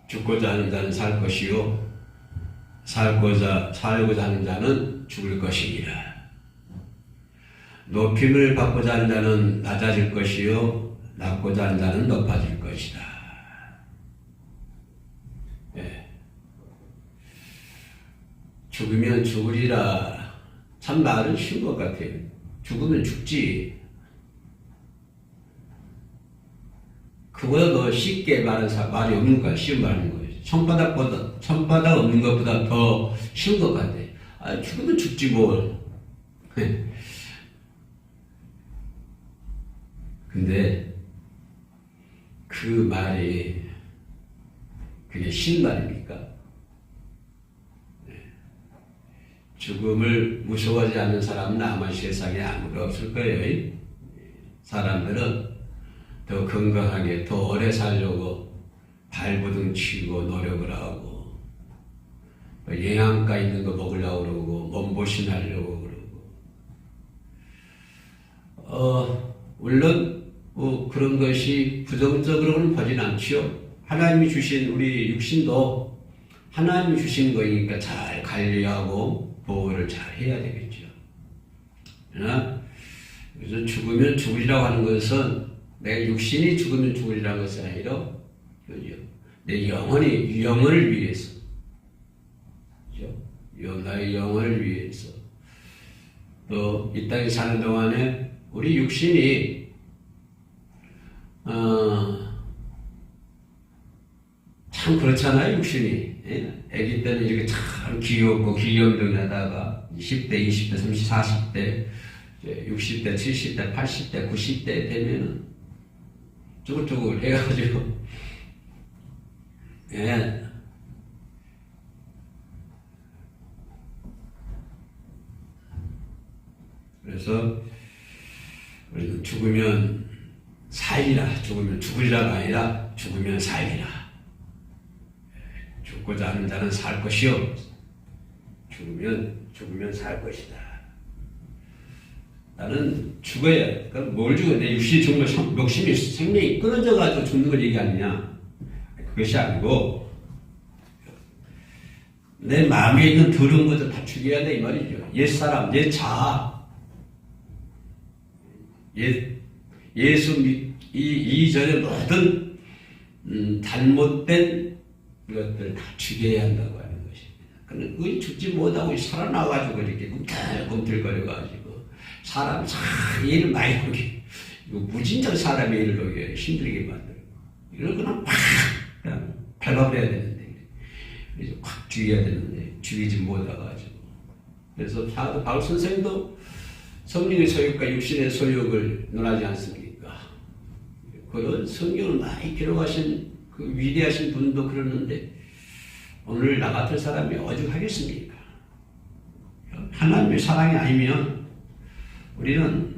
죽고자 하는 자는 살 것이요 살고자 하는 자는 죽을 것이니라. 높임을 받고자 하는 자는 낮아질 것이요 낮고자 하는 자는 높아질 것이다. 예. 죽으면 죽으리라. 참 말은 쉬운 것 같아요. 죽으면 죽지. 그보다 더 쉽게 말하는 말이 없는 거야. 쉬운 말인 거예요. 손바닥 없는 것보다 더 쉬운 것 같아. 아, 죽으면 죽지 뭘. 근데 그 말이 그게 신말입니까? 죽음을 무서워하지 않는 사람은 아마 세상에 아무도 없을 거예요. 사람들은 더 건강하게 더 오래 살려고 발버둥 치고 노력을 하고 영양가 있는 거 먹으려고 그러고 몸보신하려고 그러고 물론 그런 것이 부정적으로는 보진 않지요. 하나님이 주신 우리 육신도 하나님이 주신 거니까 잘 관리하고 보호를 잘 해야 되겠죠. 그래서 죽으면 죽으리라고 하는 것은 내 육신이 죽으면 죽으리라는 것이 아니라 내 영혼을 위해서, 나의 영혼을 위해서 또 이 땅에 사는 동안에 우리 육신이 참 그렇잖아요. 육신이 아기 때는 이렇게 참 귀엽고 귀염둥이하다가 10대, 20대, 30대, 40대, 60대, 70대, 80대, 90대 되면은 쭈글쭈글 해가지고 그래서 우리는 죽으면 살리라, 죽으면 죽으리라가 아니라 죽으면 살리라. 죽고자 하는 자는 살 것이요 죽으면 살 것이다. 나는 죽어야, 그럼 뭘 죽어? 내 육신이 죽으면 욕심이, 생명이 끊어져가지고 죽는 걸 얘기 아니냐? 그것이 아니고, 내 마음에 있는 더러운 것들 다 죽여야 돼, 이 말이죠. 옛사람, 옛 자아, 예수 이전의 모든 잘못된 것들 다 죽여야 한다고 하는 것입니다. 그런데 죽지 못하고 살아나가지고 이렇게 꿈틀꿈틀거려가지고 사람이 참 일을 많이 하게, 무진장 사람의 일을 하게 힘들게 만들고, 이런 거는 그냥 밟아버려야 되는데, 그래서 확 죽여야 되는데, 죽이지 못해가지고. 그래서 사도 바울 선생도 성령의 소욕과 육신의 소욕을 논하지 않습니까? 그런 성경을 많이 기록하신 그 위대하신 분도 그러는데, 오늘 나 같은 사람이 오죽하겠습니까? 하나님의 사랑이 아니면 우리는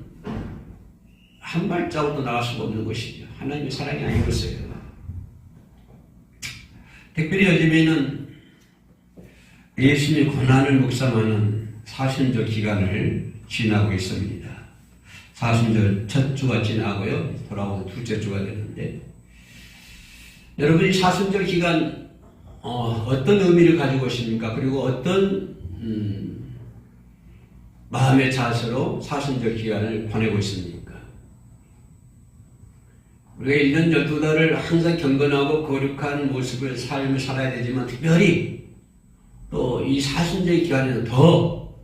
한 발자국도 나갈 수가 없는 것이죠. 하나님의 사랑이 아니겠어요. 특별히 요즘에는 예수님의 고난을 묵상하는 사순절 기간을 지나고 있습니다. 사순절 첫 주가 지나고요. 돌아오는 둘째 주가 되는데, 여러분이 사순절 기간 어떤 의미를 가지고 있습니까? 그리고 어떤 마음의 자세로 사순절 기간을 보내고 있습니까? 우리가 1년 12달을 항상 경건하고 거룩한 모습을 삶을 살아야 되지만, 특별히 또 이 사순절 기간에는 더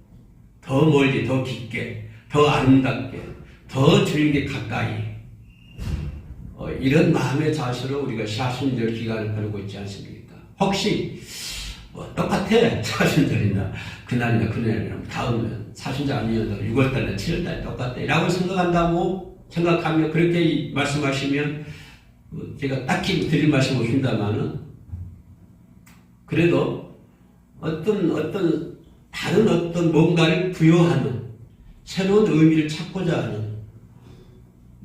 멀리, 더 깊게, 더 아름답게, 더 주님께 가까이, 이런 마음의 자세로 우리가 사순절 기간을 보내고 있지 않습니까? 혹시 똑같아, 사순절이나 그날이나 그날이나 다음은 사순절 아니어도 6월달이나 7월달에 똑같아 라고 생각하면 그렇게 말씀하시면 제가 딱히 드릴 말씀 없습니다만은, 그래도 다른 어떤 뭔가를 부여하는 새로운 의미를 찾고자 하는,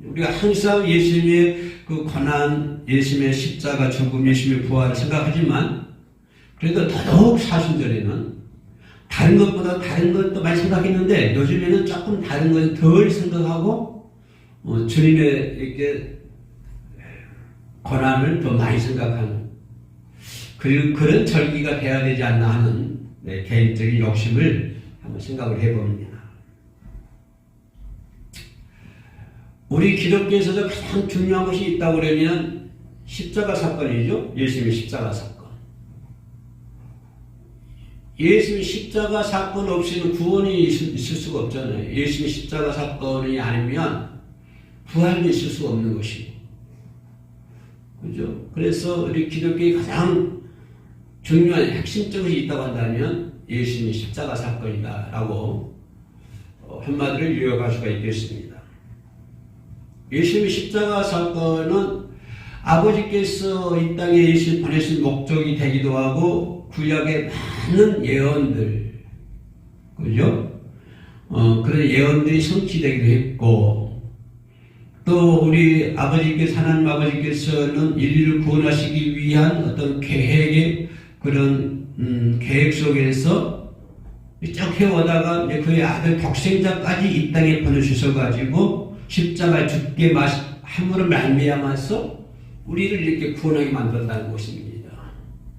우리가 항상 예수님의 그 고난, 예수님의 십자가 죽음, 예수님의 부활을 생각하지만, 그래도 더더욱 사순절에는 다른 것보다 다른 것도 많이 생각했는데, 요즘에는 조금 다른 것을 덜 생각하고 주님의 이렇게 고난을 더 많이 생각하는, 그런 절기가 돼야 되지 않나 하는 개인적인 욕심을 한번 생각을 해봅니다. 우리 기독교에서도 가장 중요한 것이 있다고 그러면 십자가 사건이죠. 예수님의 십자가 사건. 예수님의 십자가 사건 없이는 구원이 있을 수가 없잖아요. 예수님의 십자가 사건이 아니면 부활도 있을 수가 없는 것이고. 그죠? 그래서 우리 기독교의 가장 중요한 핵심적인 것이 있다고 한다면 예수님의 십자가 사건이다라고 한마디로 요약할 수가 있겠습니다. 예수님의 십자가 사건은 아버지께서 이 땅에 예수를 보내신 목적이 되기도 하고 구약의 많은 예언들, 그죠? 그런 예언들이 성취되기도 했고, 또 우리 아버지께서, 하나님 아버지께서는 인류를 구원하시기 위한 어떤 계획의 그런 계획 속에서 쭉 해오다가 그의 아들 독생자까지 이 땅에 보내주셔가지고 십자가에 죽게 함으로 말미암아서 우리를 이렇게 구원하게 만든다는 것입니다.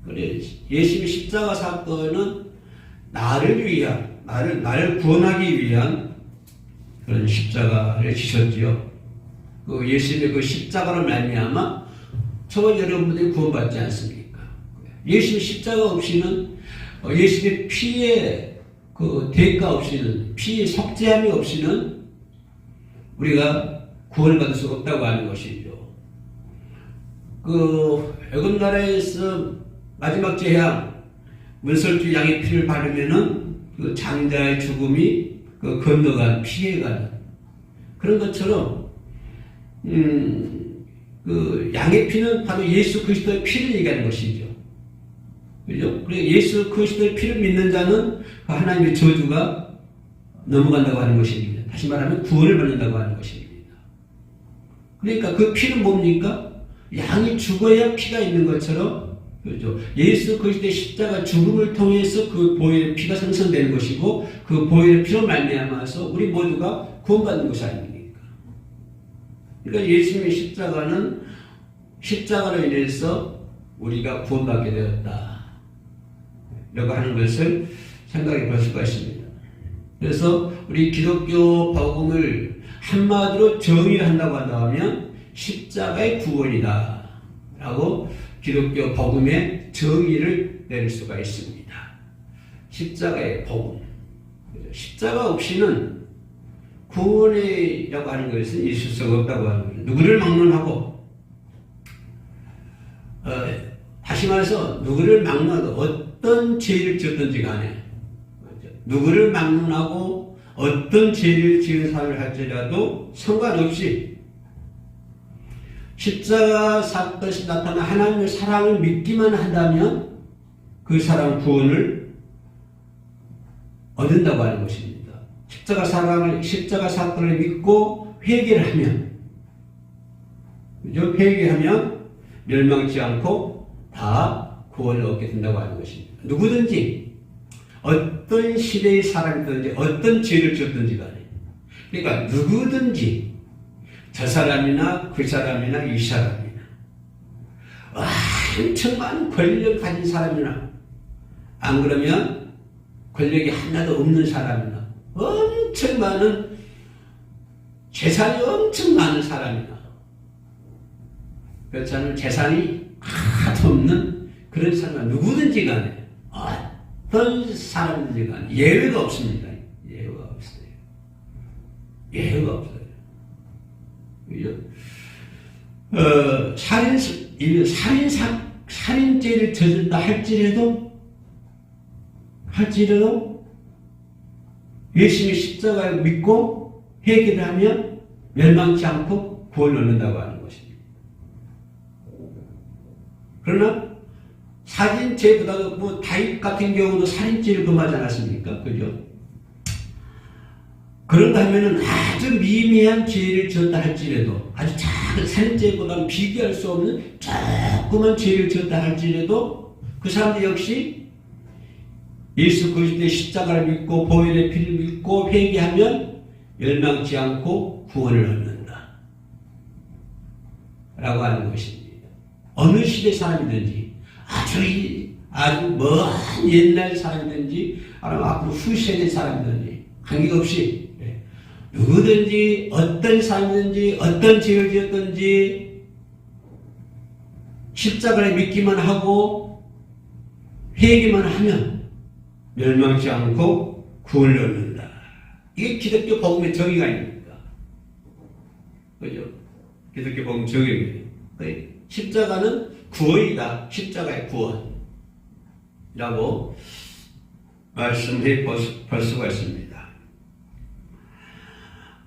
그래, 예수님의 십자가 사건은 나를 위한, 나를 구원하기 위한 그런 십자가를 지셨지요. 그 예수님의 그 십자가로 말미암아 저와 여러분들이 구원받지 않습니까? 예수님의 십자가 없이는, 예수님의 피의 그 대가 없이는, 피의 속죄함이 없이는 우리가 구원을 받을 수가 없다고 하는 것이죠. 그 애굽 나라에서 마지막 재앙 문설주 양의 피를 바르면은 그 장자의 죽음이 그 건너간 피해가는 그런 것처럼 그 양의 피는 바로 예수 그리스도의 피를 얘기하는 것이죠. 그죠? 그래 예수 그리스도의 피를 믿는 자는 그 하나님의 저주가 넘어간다고 하는 것입니다. 다시 말하면 구원을 받는다고 하는 것입니다. 그러니까 그 피는 뭡니까? 양이 죽어야 피가 있는 것처럼, 그렇죠? 예수 그리스도의 십자가 죽음을 통해서 그 보혈의 피가 생성되는 것이고, 그 보혈의 피로 말미암아서 우리 모두가 구원받는 것이 아닙니까? 그러니까 예수님의 십자가는 십자가로 인해서 우리가 구원받게 되었다. 라고 하는 것을 생각해 볼 수가 있습니다. 그래서 우리 기독교 복음을 한마디로 정의한다고 한다면 십자가의 구원이다 라고 기독교 복음의 정의를 내릴 수가 있습니다. 십자가의 복음. 십자가 없이는 구원이라고 하는 것은 있을 수가 없다고 하는 거예요. 누구를 막론하고, 다시 말해서 누구를 막론하고 어떤 죄를 지었든지 간에, 누구를 막론하고 어떤 죄를 지은 사람을 할지라도 상관없이 십자가 사건이 나타난 하나님의 사랑을 믿기만 한다면 그 사람 구원을 얻는다고 하는 것입니다. 십자가 사건을 믿고 회개를 하면, 그죠? 회개하면 멸망치 않고 다 구원을 얻게 된다고 하는 것입니다. 누구든지 어떤 시대의 사람이든지 어떤 죄를 지었든지 간에, 그러니까 누구든지 저 사람이나 그 사람이나 이 사람이나 엄청 많은 권력을 가진 사람이나 안 그러면 권력이 하나도 없는 사람이나 엄청 많은 재산이 엄청 많은 사람이나 그렇지 않으면 재산이 하나도 없는 그런 사람이나 누구든지 간에 어떤 사람든지 간에 예외가 없습니다. 예외가 없어요. 예외가 없어요. 살인죄를 저질렀다 할지라도 예수님의 십자가를 믿고 회개를 하면 멸망치 않고 구원을 얻는다고 하는 것입니다. 그러나 살인죄보다도 뭐 다윗 같은 경우도 살인죄를 금하지 않았습니까? 그죠? 그런가 하면은 아주 미미한 죄를 지었다 할지라도, 아주 작은 살인죄보다는 비교할 수 없는 조그만 죄를 지었다 할지라도 그 사람들 역시 예수 그리스도의 십자가를 믿고 보혈의 피를 믿고 회개하면 멸망치 않고 구원을 얻는다 라고 하는 것입니다. 어느 시대 사람이든지 아주 아주 먼 옛날 사람이든지 아니면 앞으로 후세대 사람이든지 관계없이 누구든지 어떤 사람이든지 어떤 죄를 지었든지 십자가를 믿기만 하고 회개만 하면 멸망치 않고 구원을 얻는다. 이게 기독교 복음의 정의가 아닙니까? 그죠? 기독교 복음 정의입니다. 십자가는 구원이다. 십자가의 구원이라고 말씀해 볼 수가 있습니다.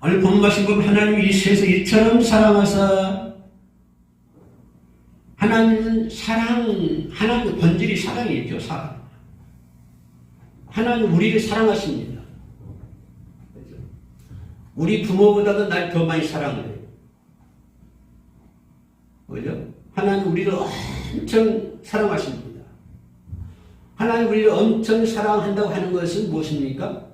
오늘 본 말씀 보면 하나님이 이 세상 이처럼 사랑하사, 하나님은 하나님의 본질이 사랑이죠. 사랑. 하나님 우리를 사랑하십니다. 그렇죠? 우리 부모보다도 날 더 많이 사랑해요. 그죠? 하나님 우리를 엄청 사랑하십니다. 하나님 우리를 엄청 사랑한다고 하는 것은 무엇입니까?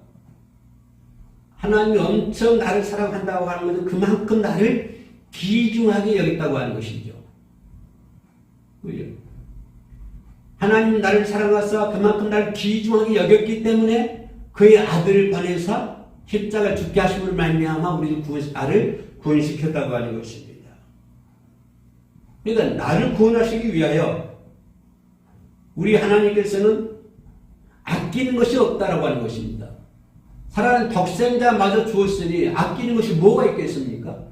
하나님이 엄청 나를 사랑한다고 하는 것은 그만큼 나를 귀중하게 여겼다고 하는 것이죠. 그죠? 하나님 나를 사랑하사 그만큼 나를 귀중하게 여겼기 때문에 그의 아들을 보내사 십자가 죽게 하심을 말미암아 나를 구원시켰다고 하는 것입니다. 그러니까 나를 구원하시기 위하여 우리 하나님께서는 아끼는 것이 없다라고 하는 것입니다. 사랑하는 독생자마저 주었으니 아끼는 것이 뭐가 있겠습니까?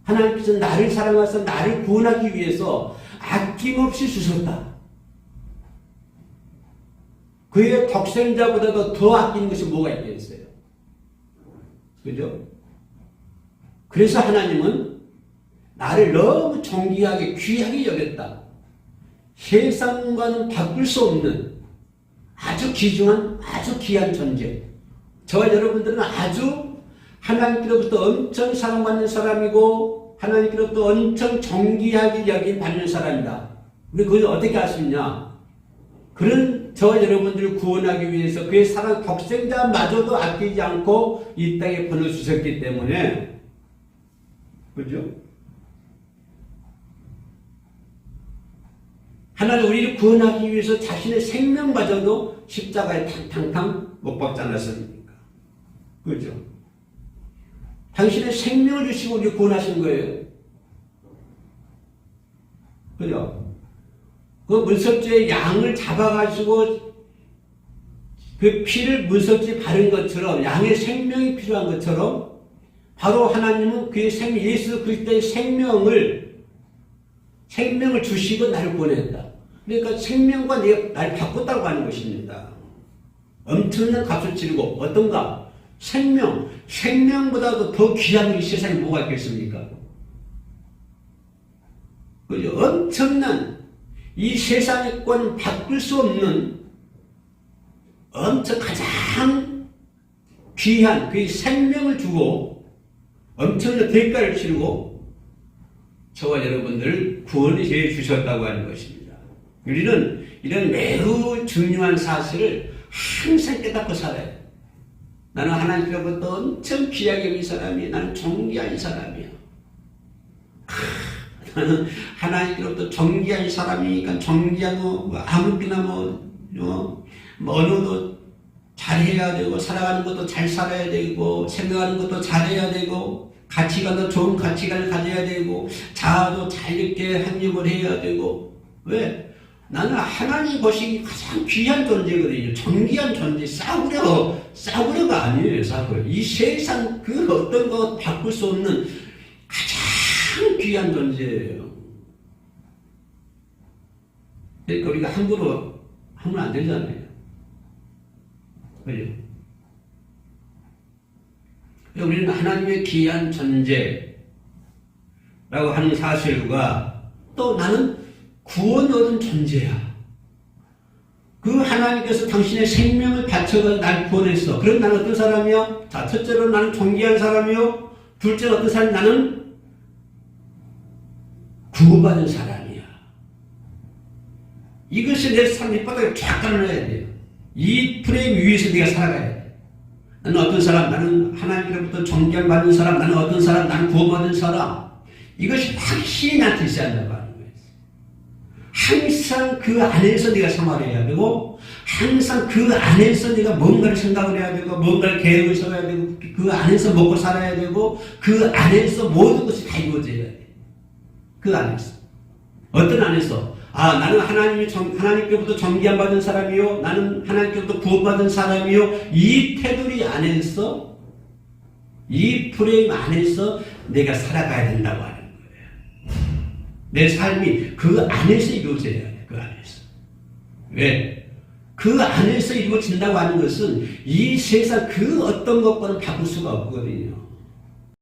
하나님께서 나를 사랑하사 나를 구원하기 위해서 아낌없이 주셨다. 그의 독생자보다도 더 아끼는 것이 뭐가 있겠어요? 그죠? 그래서 하나님은 나를 너무 존귀하게 귀하게 여겼다. 세상과는 바꿀 수 없는 아주 귀중한 아주 귀한 존재. 저와 여러분들은 아주 하나님께로부터 엄청 사랑받는 사람이고 하나님께로부터 엄청 존귀하게 여김받는 사람이다. 우리 그걸 어떻게 할 수 있냐? 그런 저와 여러분들을 구원하기 위해서 그의 사랑 독생자마저도 아끼지 않고 이 땅에 보내주셨기 때문에, 그죠? 하나님 우리를 구원하기 위해서 자신의 생명마저도 십자가에 탕탕탕 못 박지 않았습니까? 그죠? 당신의 생명을 주시고 우리를 구원하신 거예요. 그죠? 그 문석주의 양을 잡아가지고 그 피를 문석주에 바른 것처럼 양의 생명이 필요한 것처럼 바로 하나님은 그의 예수 그리스도의 생명을 주시고 나를 보냈다. 그러니까 생명과 나를 바꿨다고 하는 것입니다. 엄청난 값을 치르고 어떤가? 생명보다도 더 귀한 이 세상에 뭐가 있겠습니까? 그죠? 엄청난 이 세상의 권 바꿀 수 없는 엄청 가장 귀한 그 생명을 주고 엄청난 대가를 치르고 저와 여러분들을 구원해 주셨다고 하는 것입니다. 우리는 이런 매우 중요한 사실을 항상 깨닫고 살아야 돼. 나는 하나님께로부터 엄청 귀하게 여긴 사람이야. 나는 존귀한 사람이야. 나는 하나님께로부터 존귀한 사람이니까 존귀하고 아무렇게나 언어도 잘해야 되고 살아가는 것도 잘 살아야 되고 생각하는 것도 잘해야 되고 가치관도 좋은 가치관을 가져야 되고 자아도 잘 이렇게 합립을 해야 되고. 왜? 나는 하나님 보시기 가장 귀한 존재거든요. 존귀한 존재. 싸구려가 아니에요. 싸구려. 이 세상 그 어떤 것 바꿀 수 없는 가장 귀한 존재예요. 그러니까 우리가 함부로 하면 안 되잖아요. 그죠? 우리는 하나님의 귀한 존재라고 하는 사실과 또 나는 구원 얻은 존재야. 그 하나님께서 당신의 생명을 바쳐서 날 구원했어. 그럼 나는 어떤 사람이야? 자, 첫째로 나는 존귀한 사람이요. 둘째로 어떤 사람? 나는 구원받은 사람이야. 이것이 내 삶 밑바닥에 쫙 깔아놔야 돼요. 이 프레임 위에서 내가 살아가야 돼. 나는 어떤 사람? 나는 하나님께로부터 존경받는 사람. 나는 어떤 사람? 나는 구원받은 사람. 이것이 확실히 나한테 있어야 한다고 하는 거예요. 항상 그 안에서 네가 생활해야 되고 항상 그 안에서 네가 뭔가를 생각을 해야 되고 뭔가를 계획을 세워야 되고 그 안에서 먹고 살아야 되고 그 안에서 모든 것이 다 이루어져야 돼. 그 안에서. 어떤 안에서? 아, 나는 하나님께로부터 정기한 받은 사람이요. 나는 하나님께로부터 구원받은 사람이요. 이 테두리 안에서 이 프레임 안에서 내가 살아가야 된다고 하는 거예요. 내 삶이 그 안에서 이루어져야 돼. 그 안에서. 왜? 그 안에서 이루어진다고 하는 것은 이 세상 그 어떤 것과는 바꿀 수가 없거든요.